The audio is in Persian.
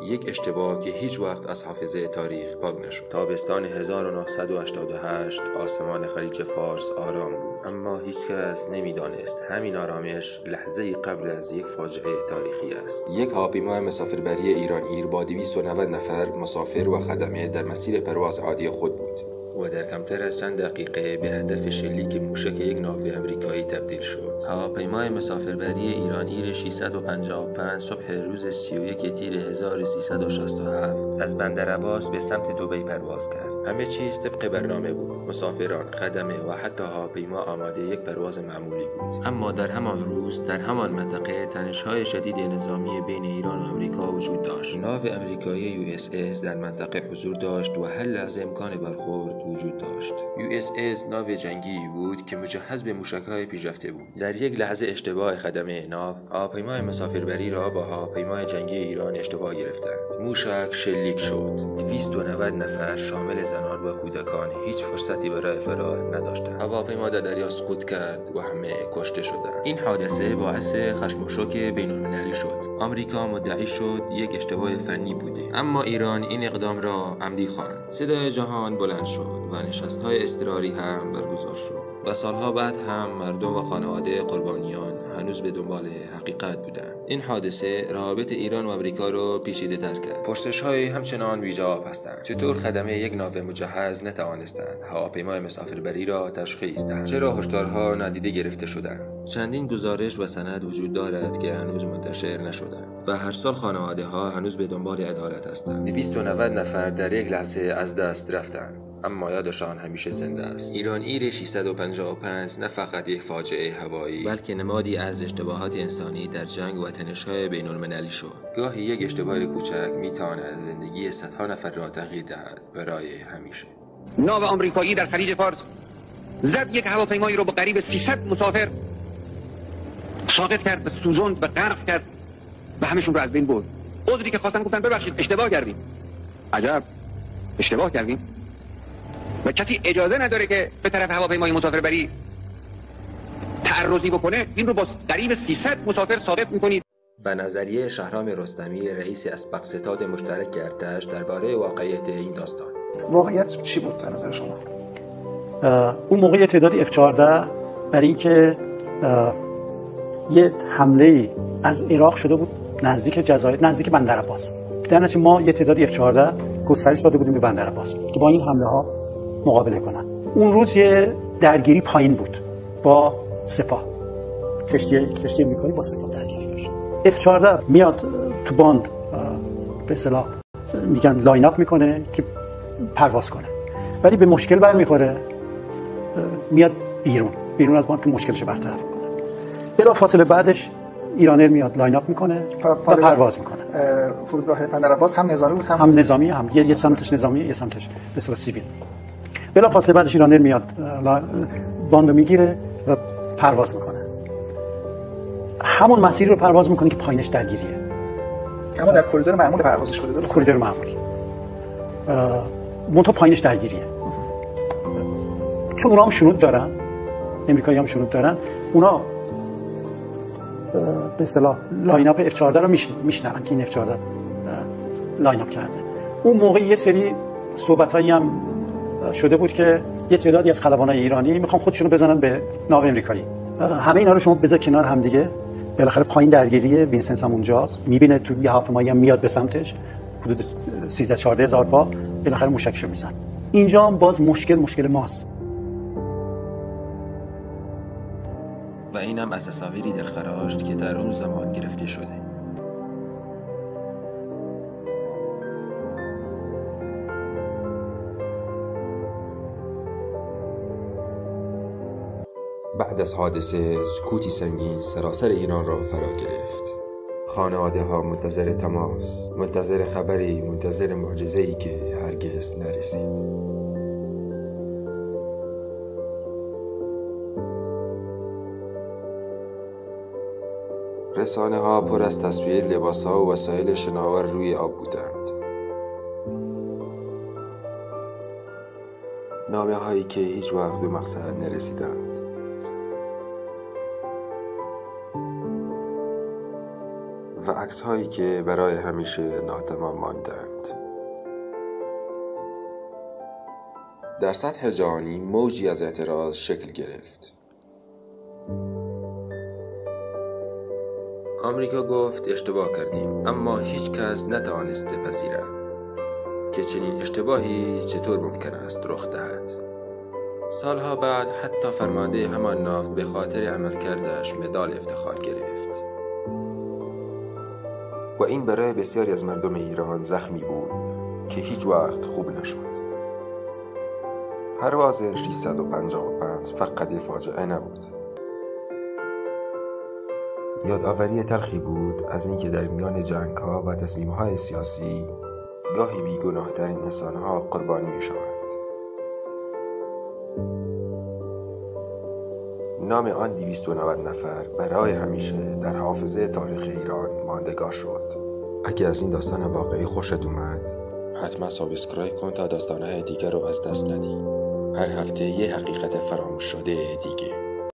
یک اشتباه که هیچ وقت از حافظه تاریخ پاک نشد. تابستان 1988 آسمان خلیج فارس آرام بود، اما هیچ کس نمیدانست همین آرامش لحظه‌ای قبل از یک فاجعه تاریخی است. یک هواپیمای مسافربری ایران ایر با 290 نفر مسافر و خدمه در مسیر پرواز عادی خود بود و در کمتر از چند دقیقه به هدف شلیک موشک یک ناو امریکایی تبدیل شد. هواپیمای مسافربری ایران ایر 655 صبح روز 31 تیر 1367 از بندر عباس به سمت دبی پرواز کرد. همه چیز طبق برنامه بود. مسافران، خدمه و حتی هواپیما آماده یک پرواز معمولی بود. اما در همان روز در همان منطقه تنش‌های شدید نظامی بین ایران و آمریکا وجود داشت. ناو امریکایی USS در منطقه حضور داشت و هر لحظه امکان برخورد وجود داشت. USS ناو جنگی بود که مجهز به موشک‌های پیشرفته بود. در یک لحظه اشتباه خدمه ناو، هواپیمای مسافربری را با هواپیمای جنگی ایران اشتباه گرفتند. موشک شلیک شد. 290 نفر شامل زنان و کودکان هیچ فرصتی برای فرار نداشتند. هواپیما در دریا سقوط کرد و همه کشته شدند. این حادثه باعث خشم و شوک بین‌المللی شد. آمریکا مدعی شد یک اشتباه فنی بوده، اما ایران این اقدام را عمدی خواند. صدای جهان بلند شد و نشست‌های اضطراری هم برگزار شد. و سالها بعد هم مردم و خانواده قربانیان هنوز به دنبال حقیقت بودند. این حادثه روابط ایران و آمریکا را پیچیده‌تر کرد. پرسش‌های همچنان بی‌جواب هستند. چطور خدمه یک ناو مجهز نتوانستند هواپیمای مسافربری را تشخیص دهند؟ چرا هشدارها نادیده گرفته شدند؟ چندین گزارش و سند وجود دارد که هنوز منتشر نشدند و هر سال خانواده‌ها هنوز به دنبال عدالت هستند. 290 نفر در یک لحظه از دست رفتند، اما یادشان همیشه زنده است. ایران ایر 655 نه فقط یک فاجعه هوایی، بلکه نمادی از اشتباهات انسانی در جنگ و تنش‌های بین‌المللی شد. گاهی یک اشتباه کوچک میتواند زندگی صدها نفر را تغییر دهد برای همیشه. ناو آمریکایی در خلیج فارس زد یک هواپیمایی رو با قریب 300 مسافر ساقط کرد و سوزوند و غرق کرد و همشون رو از بین برد. عذری که خواستن گفتن ببخشید اشتباه کردیم. عجب، اشتباه کردیم؟ و کسی اجازه نداره که به طرف هواپیمای مسافربری تعرضی بکنه. این رو با قریب 300 مسافر ساقط میکنید. و نظریه شهرام رستمی رئیس اسبق ستاد مشترک ارتش درباره واقعیت این داستان. واقعیت چی بود به نظر شما؟ اون موقع تعدادی F-14 برای اینکه یه حمله از عراق شده بود نزدیک جزایر، نزدیک بندر عباس. در نتیجه ما یه تعدادی F-14 گسترش داده بودیم به بندر عباس که با این حمله ها مقابله کنن. اون روز یه درگیری پایین بود با سپاه، کشتی امریکایی با سپاه درگیری داشت. F-14 میاد تو باند به اصطلاح میگن لاین اپ میکنه که پرواز کنه، ولی به مشکل برمیخوره، میاد بیرون از باند که مشکلش برطرف کنه. بلا فاصله بعدش ایرانر میاد لاین اپ میکنه و پرواز میکنه. فرودگاه بندر عباس هم نظامی بود هم نظامی، هم یه سمتش نظامی یه سمتش به صورت سیویل. بلا فاصله بعدش ایرانر میاد باندو میگیره و پرواز میکنه. همون مسیری رو پرواز میکنه که پایینش درگیریه. اما در کریدور معمول پروازش بوده، درسته؟ کریدور معمولی. منتها پایینش درگیریه. چون اونا هم شنود دارن، امریکایی هم شنود دارن، اونا به اصطلاح لاین اپ F-14 رو میشنون که این F-14 لاین اپ کرده. اون موقع یه سری صحبتایی هم شده بود که یه تعدادی از خلبانای ایرانی میخوان خودشونو بزنن به ناو امریکایی. همه اینا رو شما بذار کنار هم دیگه، بالاخره پایین درگیریه، وینسنت هم اونجاست، میبینه تو یه هواپیمایی هم میاد به سمتش، حدود 13-14 هزار پا، بالاخره موشکشو میزنه. اینجا هم باز مشکل ماست. و اینم از تصاویری دلخراشت که در اون زمان گرفته شده. بعد از حادثه سکوتی سنگین سراسر ایران را فرا گرفت. خانواده ها منتظر تماس، منتظر خبری، منتظر معجزه‌ای که هرگز نرسید. رسانه ها پر از تصویر، لباس ها و وسایل شناور روی آب بودند. نامه هایی که هیچ وقت به مقصد نرسیدند. و عکس‌هایی که برای همیشه ناتمام ماندند. در سطح جهانی موجی از اعتراض شکل گرفت. آمریکا گفت اشتباه کردیم، اما هیچ کس نتوانست بپذیرد که چنین اشتباهی چطور ممکن است رخ دهد. سالها بعد حتی فرمانده همان ناو به خاطر عملکردش مدال افتخار گرفت. و این برای بسیاری از مردم ایران زخمی بود که هیچ وقت خوب نشد. پرواز 655 فقط فاجعه نبود. یادآوری تلخی بود از اینکه در میان جنگ‌ها و تصمیم‌های سیاسی گاهی بیگناه‌ترین انسان‌ها قربانی می‌شوند. نام آن 290 نفر برای همیشه در حافظه تاریخ ایران ماندگار شد. اگه از این داستان واقعی خوشت اومد، حتما سابسکرایب کن تا داستان‌های دیگر رو از دست ندی. هر هفته یه حقیقت فراموش شده دیگه.